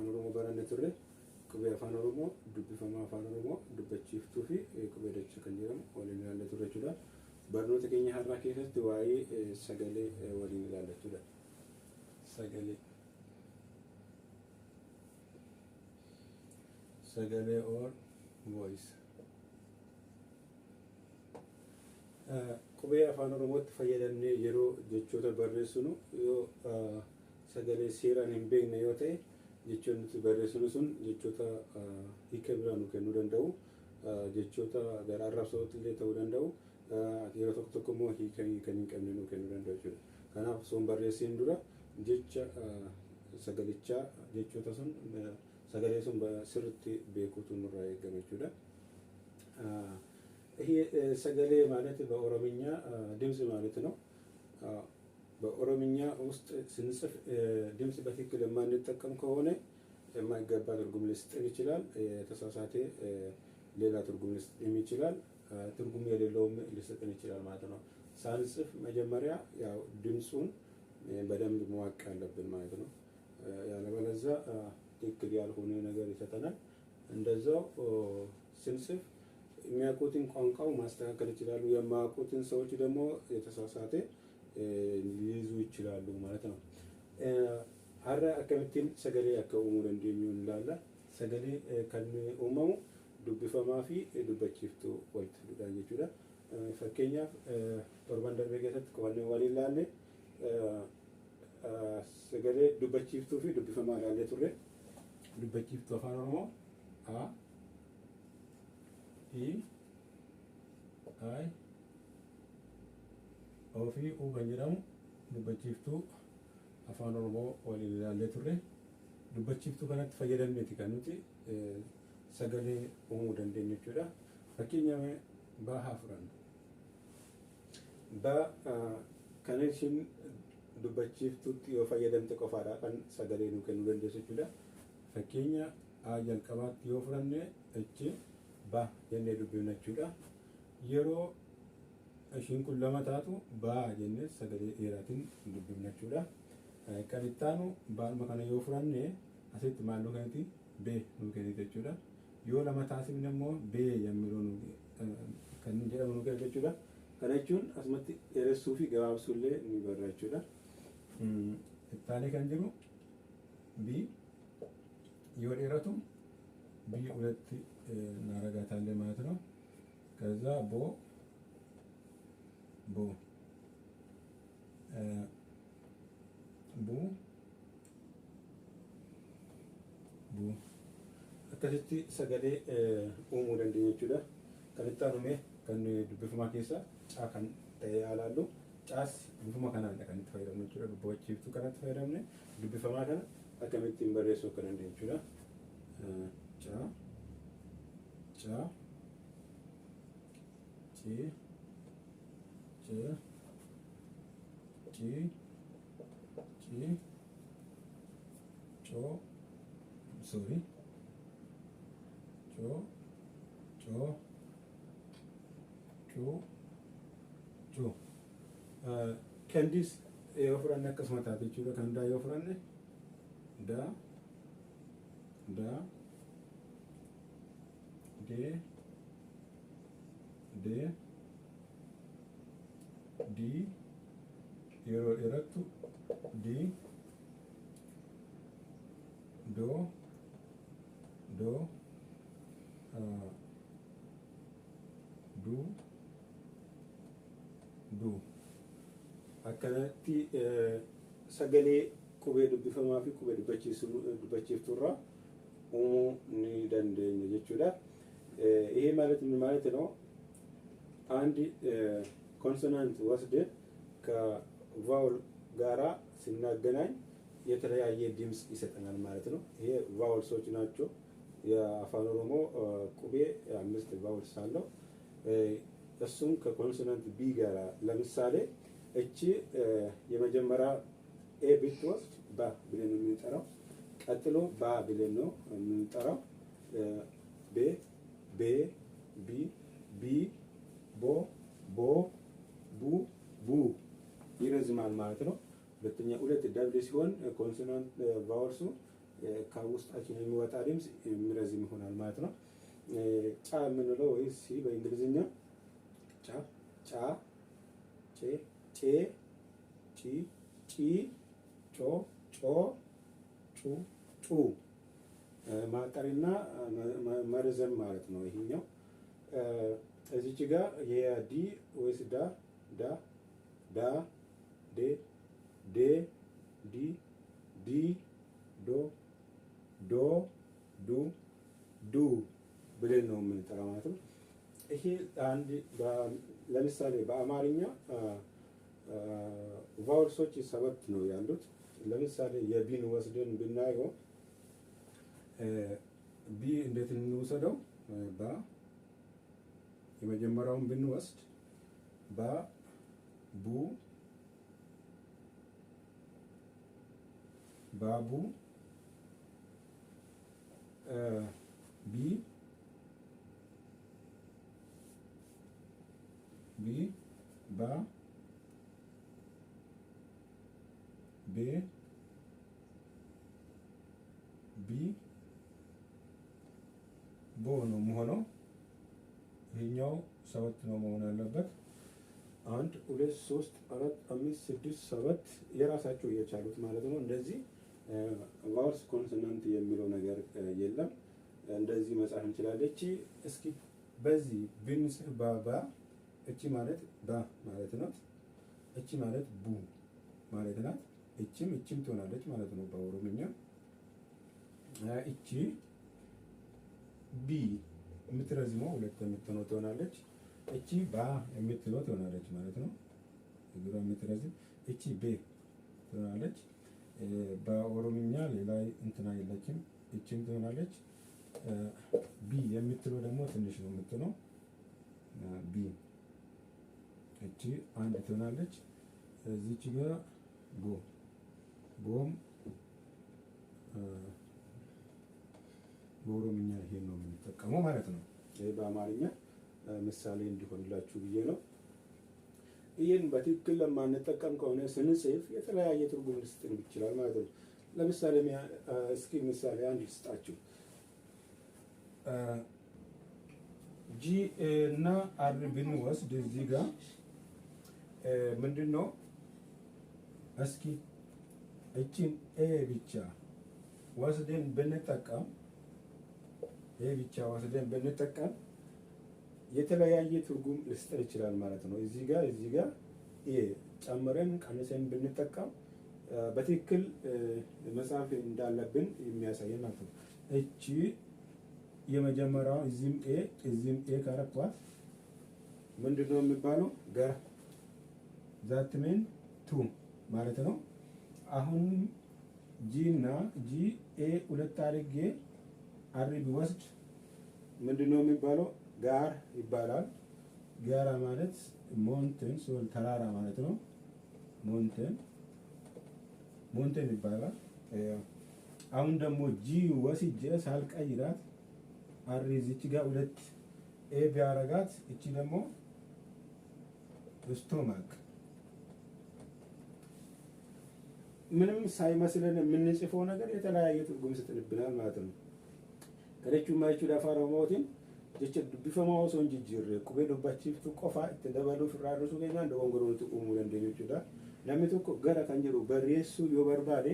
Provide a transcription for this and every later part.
afaan oromoo baranne turre qubee afaan oromoo dubbifamaa afaan oromoo dubbachiiftuu fi qubee dachaa kan jedhamu waliin ilaallee turre jechuudha. Barnoota keenya har'aa keessatti waa'ee sagalee waliin ilaallachuudha. Sagalee or voice. Qubee afaan oromootti fayyadamnee yeroo jechoota barreessinu yoo sagalee seeraan hin beekne yoo ta'e jechoonni nuti barreessinu sun jechoota hiika biraa nu kennuu danda'u, jechoota gara arrabsootti illee ta'uu danda'u, yeroo tokko tokko immoo hiika kan hin qabne nu kennuu danda'u jechuudha. Kanaaf osoo hin barreessiin dura jecha sagalichaa jechoota sun sagalee sun sirriitti beekuutu nurraa eegama jechuudha. ይሄ ሰገሌ ማለት በኦሮምኛ ድምጽ ማለት ነው። በኦሮምኛ ውስጥ ስንጽፍ ድምጽ በትክክል የማንጠቀም ከሆነ የማይገባ ትርጉም ሊሰጠን ይችላል። የተሳሳተ ሌላ ትርጉም ሊሰጠን ይችላል። ትርጉም የሌለውም ሊሰጠን ይችላል ማለት ነው። ሳንጽፍ መጀመሪያ ያው ድምጹን በደንብ ማወቅ አለብን ማለት ነው። ያለበለዚያ ትክክል ያልሆነ ነገር ይሰጠናል። እንደዛው ስንጽፍ የሚያውቁትን ቋንቋው ማስተካከል ይችላሉ። የማያውቁትን ሰዎች ደግሞ የተሳሳተ ሊይዙ ይችላሉ ማለት ነው። ሀራ አከምቲን ሰገሌ አከኡሙ ደንዴኙ እንላለ ሰገሌ ከን ኡመሙ ዱብፈማ ፊ ዱበቺፍቱ ወልት ዱዳን ጀቹዳ ፈከኛፍ ቶርባን ደርቤ ገሰት ቆነ ወሊላለ ሰገሌ ዱበቺፍቱ ፊ ዱብፈማ ላለ ቱሬ ዱበቺፍቱ አፋን ኦሮሞ አ I ofii kan jedhamu dubbachiiftuu afaan oromoo waliin ilaallee turre. Dubbachiiftuu kanatti fayyadamneeti kan nuti sagalee uumuu dandeenyu jechuudha. Fakkeenyaaf baa haa fudhannu. Baa kan isin dubbachiiftuutti yoo fayyadamte qofaadha kan sagalee nu kennuu dandeessu jechuudha. Fakkeenya jalqabaatti yoo fudhanne achi ba jennee dubbifna jechuudha. Yeroo ishiin kun lama taatu ba jennee sagalee dheeraatiin dubbifna jechuudha. Kan itti aanu baalma kana yoo fudhanne asitti maalloo kanatti be nu kennite jechuudha. Yoo lama taasifne immoo be yemmuu kan jedhamu nu kenna jechuudha. Kana jechuun asumatti dheeressuu fi gabaabsuu illee ni barra jechuudha. Itti aanee kan jiru bi yoo dheeratu bi ሁለት እናረጋታለን ማለት ነው። ከዛ ቦ akkasitti sagalee uumuu dandeenya jechuudha. Kan itti aanume kan dubbifamaa keessa caa kan ta'e ilaallu caas bifuma kanaadha kan itti fayyadamnu jechuudha. Dubbachiiftuu kanatti fayyadamne dubbifamaa kana akkamittiin barreessuu akka dandeenya jechuudha. Caa cha chi cho sorry cho Candice yoo fudhanne akkasuma taate jechuudha. Kan daa yoo fudhanne da de di yeroo dheerattu di do du akkanatti sagalee qubee dubbifamaa fi qubee dubbachiiftuurraa uumuu ni dandeenya jechuudha. ይሄ ማለት ምን ማለት ነው? አንድ ኮንሶናንት ወስደን ከቫውል ጋራ ሲናገናኝ የተለያየ ድምጽ ይሰጠናል ማለት ነው። ይሄ ቫውልሶች ናቸው። የአፋን ኦሮሞ ቁቤ 5 ቫውልስ አለው። እሱም ከኮንሶናንት ቢ ጋራ ለምሳሌ እቺ የመጀመሪያ ኤ ብትወስድ ባ ብለን ነው የምንጠራው። ቀጥሎ ባ ብለን ነው የምንጠራው። ቤ ቤ ቢ ቢ ቦ ቦ ቡ ቡ ይረዝማል ማለት ነው። ሁለተኛ ሁለት ደብል ሲሆን ኮንሶናንት ቫውልሱ ከውስጣችን የሚወጣ ድምፅ የሚረዝም ይሆናል ማለት ነው። ጫ የምንለው ወይስ ሲ በእንግሊዝኛ ጫ ጫ ጬ ጬ ጪ ጪ ጮ ጮ ጩ ጩ ማጠርና መርዘም ማለት ነው። ይሄኛው እዚች ጋር የዲ ወይስ ዳ ዳ ዳ ዴ ዴ ዲ ዲ ዶ ዶ ዱ ዱ ብለን ነው የምንጠራው ማለት ነው። ይሄ አንድ ለምሳሌ በአማርኛ ቫውልሶች 7 ነው ያሉት። ለምሳሌ የቢን ወስደን ብናየው ቢ እንዴት እንውሰደው? ባ የመጀመሪያውን ብንወስድ ባ ቡ ባቡ ቢ ቢ ባ ቤ ቢ ቦ ነው የሚሆነው። ይሄኛው 7 ነው መሆን ያለበት። 1 2 3 4 5 6 7 የራሳቸው የቻሉት ማለት ነው። እንደዚህ ቫውልስ ኮንሶናንት የሚለው ነገር የለም። እንደዚህ መጻፍ እንችላለን። እቺ እስኪ በዚህ ብንጽፍ ባባ እቺ ማለት ባ ማለት ናት። እቺ ማለት ቡ ማለት ናት። እቺም ትሆናለች ማለት ነው በኦሮምኛ። እቺ ቢ የምትረዝመው ሁለት የምትሆነው ትሆናለች። እቺ ባ የምትለው ትሆናለች ማለት ነው። እግሯ የምትረዝም እቺ ቤ ትሆናለች። በኦሮምኛ ሌላ እንትና የለችም። እቺም ትሆናለች። ቢ የምትለው ደግሞ ትንሽ ነው የምትሆነው ቢ። እቺ አንድ ትሆናለች። እዚች ጋር ቦ ቦም በኦሮምኛ ይሄን ነው የምንጠቀመው ማለት ነው። ይሄ በአማርኛ ምሳሌ እንዲሆንላችሁ ብዬ ነው። ይህን በትክክል ለማንጠቀም ከሆነ ስንጽፍ የተለያየ ትርጉም ሊሰጥን ይችላል ማለት ነው። ለምሳሌ እስኪ ምሳሌ አንድ ልስጣችሁ። ጂ እና አር ብንወስድ እዚህ ጋር ምንድን ነው እስኪ እቺን ኤ ብቻ ወስደን ብንጠቀም የተለያየ ትርጉም ሊሰጥ ይችላል ማለት ነው። እዚህ ጋር ኤ ጨምረን ቀንሰን ብንጠቀም በትክክል መጻፍ እንዳለብን የሚያሳየን ማለት ነው። እቺ የመጀመሪያው እዚህም ኤ ካረኳት ምንድነው የሚባለው? ገር ዛት ሚን ቱ ማለት ነው። አሁን ጂ እና ጂ ኤ ሁለት አድርጌ አር ቢወስድ ምንድነው የሚባለው? ጋር ይባላል። ጋራ ማለት ሞንቴን ሶል ተራራ ማለት ነው። ሞንቴን ይባላል። አሁን ደግሞ ጂ ወስጄ ሳልቀይራት አር እዚች ጋር ሁለት ኤ ቢያረጋት እቺ ደግሞ ስቶማክ ምንም ሳይመስለን የምንጽፈው ነገር የተለያየ ትርጉም ይሰጥልብናል ማለት ነው። ከለቹ ማይቹ ዳፋሮ ሞቲን ጀቸ ቢፈማው ሰው እንጂ ጅር ቁቤ ዶባቺፍቱ ቆፋ ተደባሉ ፍራሩሱ ገኛ እንደወንገሮቱ ኡሙ ለንደኞቹዳ ለምትኮ ገረ ከንጀሩ በሬሱ ዮበርባዴ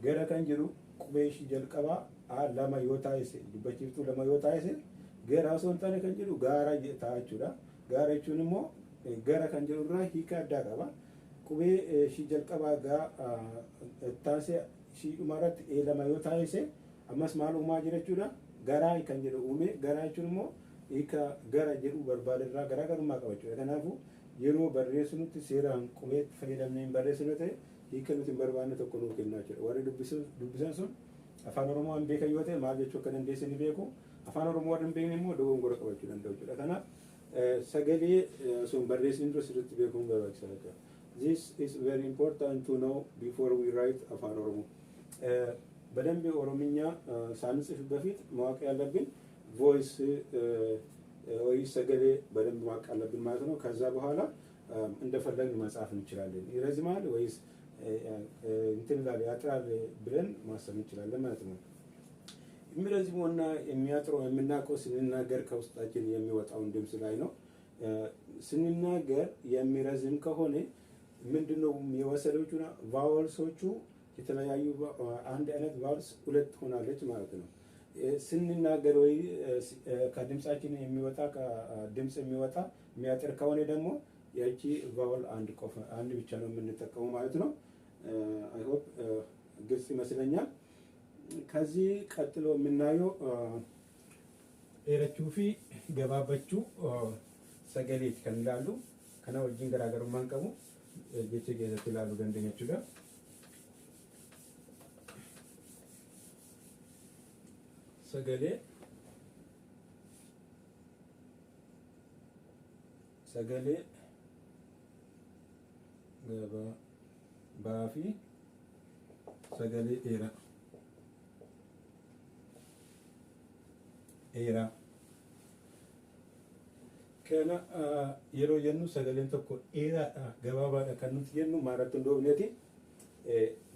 ገረ ከንጀሩ ቁቤሽ ጀልቀባ ለማ ዮታይስ ዱባቺፍቱ ለማ ዮታይስ ገራ ሶንታነ ከንጀሩ ጋራ ታቹዳ ጋራቹንሞ ገረ ከንጀሩራ ሂካ ዳቀባ ቁቤ ሺ ጀልቀባ ጋ ታሴ ሺ ኡማራት ለማ ዮታይስ አማስ ማሉማ ጅረቹዳ ጋራ ከንጀሩ ኡሜ ጋራቹንሞ ሂካ ገራ ጀሩ በርባደራ ገራ ገሩማ ቀበቹ ከናፉ የሮ በሬስኑት ሴራን ቁቤት ፈይደምነን በሬስኑት ሂከኑት በርባነ ተቆኑ ከናቸው ወሬ ዱብሰን ሱን አፋን ኦሮሞ አንቤ ከዮቴ ማልጆቹ ከነንዴስኒ ቤኩ አፋን ኦሮሞ ወርን ቤኒሞ ደወንጎረ ቀበቹ እንደውቹ ለከና ሰገሌ ሱን በሬስኒ ድረስ ርት ቤኩን ገባች ሰለከ this is very important to know before we write አፋን ኦሮሞ በደንብ ኦሮምኛ ሳንጽፍ በፊት ማወቅ ያለብን ቮይስ ወይ ሰገሌ በደንብ ማወቅ አለብን ማለት ነው። ከዛ በኋላ እንደፈለግን መጻፍ እንችላለን። ይረዝማል ወይስ እንትን ላይ ያጥራል ብለን ማሰብ እንችላለን ማለት ነው። የሚረዝመውና የሚያጥረው የምናውቀው ስንናገር ከውስጣችን የሚወጣውን ድምፅ ላይ ነው። ስንናገር የሚረዝም ከሆነ ምንድነው የወሰዶቹ ቫወልሶቹ የተለያዩ አንድ አይነት ቫወልስ ሁለት ሆናለች ማለት ነው። ስንናገር ወይ ከድምጻችን የሚወጣ ከድምጽ የሚወጣ የሚያጥር ከሆነ ደግሞ ያቺ ቫወል አንድ ብቻ ነው የምንጠቀመው ማለት ነው። አይ ሆፕ ግልጽ ይመስለኛል። ከዚህ ቀጥሎ የምናየው ኤረቹ ፊ ገባበቹ ሰገሌት ከንላሉ ከና ወጅን ገራገሩ ማንቀሙ ጀቼ ገዘት ይላሉ ገንደኞቹ ጋር ሰገሌ ሰገሌ ገባ ባፊ ሰገሌ ኤራ ኤራ ከና የሮ የኑ ሰገሌን ተኮ ኤራ ገባባ ከኑት የኑ ማረት እንደሆነቲ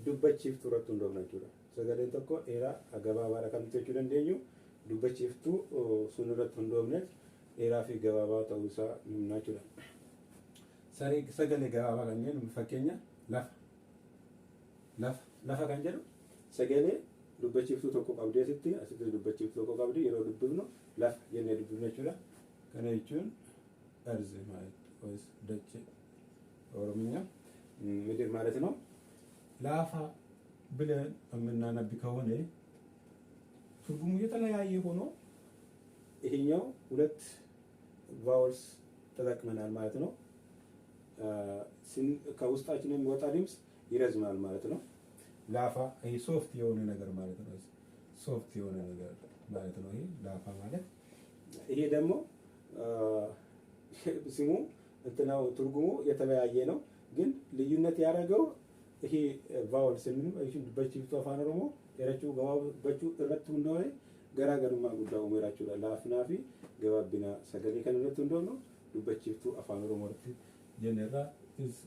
ዱበቺፍ ቱረቱ እንደሆነችው ሰገሌን ተኮ ኤራ ገባባ ከኑት እንደኙ ዱበቺፍቱ ሱንረቱ እንደሆነች ኤራ ፊ ገባባ ተውሳ ምናችው ሰገሌ ገባባ ከኘን ፈከኛ lafa kan jedhu sagalee dubbachiiftuu tokko qabdee asitti dubbachiiftuu tokko qabdi yeroo dubbifnu lafa jennee dubbifnu jechuudha. Kana jechuun arzi ማለት ደች ኦሮምኛ ምድር ማለት ነው። ላፋ ብለን የምናነብ ከሆነ ትርጉሙ የተለያየ ሆኖ ይሄኛው ሁለት ቫውልስ ተጠቅመናል ማለት ነው። ከውስጣችን የሚወጣ ድምፅ ይረዝማል ማለት ነው። ላፋ ይሄ ሶፍት የሆነ ነገር ማለት ነው። ሶፍት የሆነ ነገር ማለት ነው። ይሄ ላፋ ማለት ይሄ ደግሞ ስሙ እንትናው ትርጉሙ የተለያየ ነው። ግን ልዩነት ያደረገው ይሄ ቫውል ስንል እሺ በቺፍቱ አፋን ኦሮሞ የረቹ ገባው በቹ እረቱ እንደሆነ ገራገሩማ ጉዳው መራቹ ላፍናፊ ገባብና ሰገሌ ከነቱ እንደሆነ በቺፍቱ አፋን ኦሮሞ ረት ጀነራ is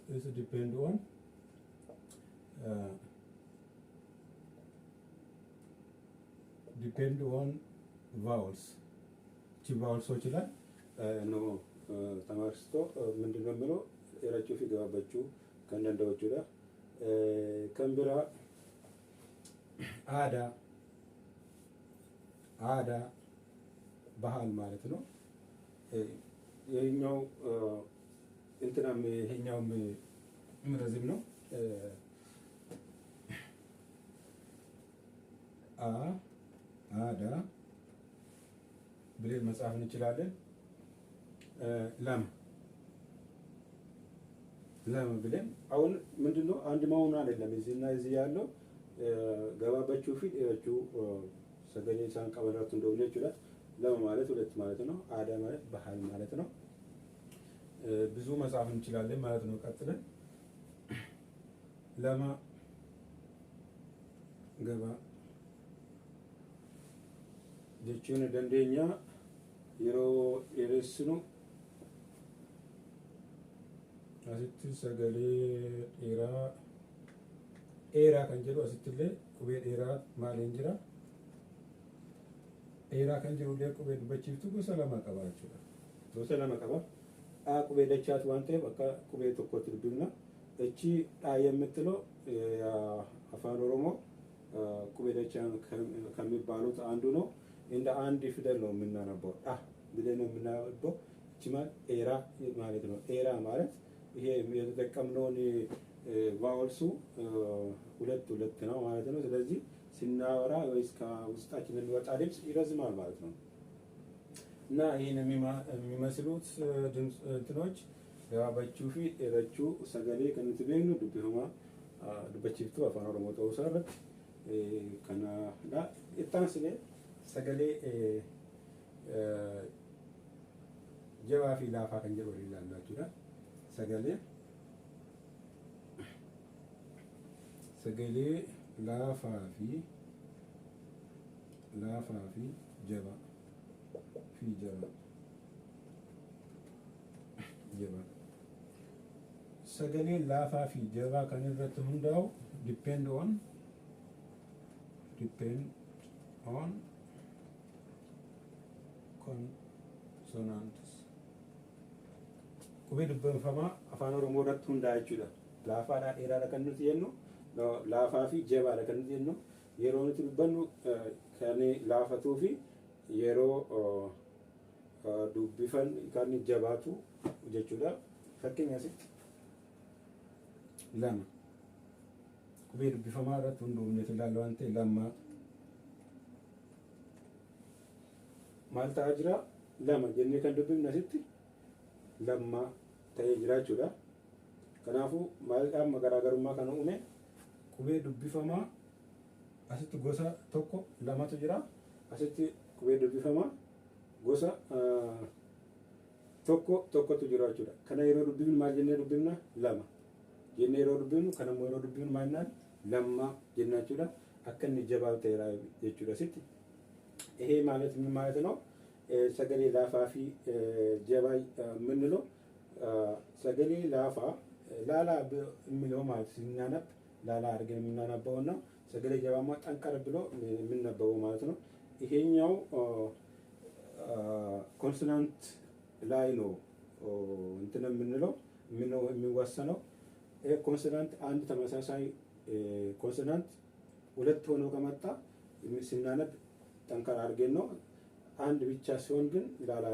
depend on vowels ቺ ቫውልሶች ላይ ነው ተማርስቶ ምንድነው የሚለው የረቹ ፊ ገባበቹ ከእንደንዳዎቹ ላይ ከንብራ አዳ ባህል ማለት ነው። የኛው እንትናም ይሄኛውም ምረዝም ነው። አዳ ብለን መጻፍ እንችላለን። ለም ብለን አሁን ምንድነው አንድ መሆን አይደለም። እዚህና እዚህ ያለው ገባበችው ፊት እቹ ሰገሌ ሳንቀበራቱ እንደሆነ ይችላል። ለም ማለት ሁለት ማለት ነው። አዳ ማለት ባህል ማለት ነው። ብዙ መጻፍ እንችላለን ማለት ነው። ቀጥለን ለማ ገባ ጀቹን ደንደኛ የሮ የረስኑ asitti sagalee dheeraa kan jedhu asittillee qubee dheeraa maaliin jira dheeraa kan jirullee qubee dubbachiiftu gosa lama qaba jechuudha. Gosa lama qaba. Qubee dachaatu waan ta'eef akka qubee tokkotti dubbifna. Echi የምትለው አፋን ኦሮሞ qubee dachaan ከሚባሉት አንዱ ነው። እንደ አንድ ፊደል ነው የምናነበው ብለን ነው የምናነበው። እቺ ማለት ኤራ ማለት ነው። ኤራ ማለት ይሄ የተጠቀምነውን ቫውልሱ ሁለት ነው ማለት ነው። ስለዚህ ስናወራ ወይስ ከውስጣችን የሚወጣ ድምፅ ይረዝማል ማለት ነው። እና ይሄን የሚመስሉት ድምፅ እንትኖች ገባበችው ፊ ኤረቹ ሰገሌ ከንትቤኑ ዱብሁማ ዱበቺፍቱ አፋን ኦሮሞ ተውሳረት ከናዳ ኢታንስሌ ሰገሌ ጀባ ፊ ላፋ ከንጀሮ ይላላችሁዳ sagalee laafaa fi jaba sagalee laafaa fi jabaa kan irratti hundaa'u depend on ኮንሶናንትስ qubee dubbifamaa afaan oromoo irratti hundaa jechuudha. Laafaadhaa dheeraadha kan nuti jennu, laafaa fi jabaadha kan nuti jennu. Yeroo nuti dubbannu kan laafatuu fi yeroo dubbifan kan jabaatu jechuudha. Fakkeenya asitti lama qubee dubbifamaa irratti hunduufneeti ilaallu waan ta'e lama maal ta'aa jira? Lama jennee kan dubbifne asitti lama ta'ee jira jechuudha. Kanaafuu maalidhaan garaagarummaa kana uume? Qubee dubbifamaa asitti gosa tokko lamatu jira. Asitti qubee dubbifamaa gosa tokkotu jira jechuudha. Kana yeroo dubbifnu maal jennee dubbifna? Lama jennee yeroo dubbifnu, kana immoo yeroo dubbifnu maal jennaan? Lama jenna jechuudha. Akka inni jabaa ta'eera jechuudha asitti. Ihee ማለት ነው ሰገሌ ላፋ ፊ ጀባይ የምንለው ሰገሌ ላፋ ላላ የሚለው ማለት ሲናነብ ላላ አድርገን የምናነበው እና ሰገሌ ጀባማ ጠንቀር ብሎ የምንነበበው ማለት ነው። ይሄኛው ኮንሶናንት ላይ ነው እንትን የምንለው የሚወሰነው። ይሄ ኮንሶናንት አንድ ተመሳሳይ ኮንሶናንት ሁለት ሆኖ ከመጣ ሲናነብ ጠንከር አድርገን ነው። አንድ ብቻ ሲሆን ግን ላላ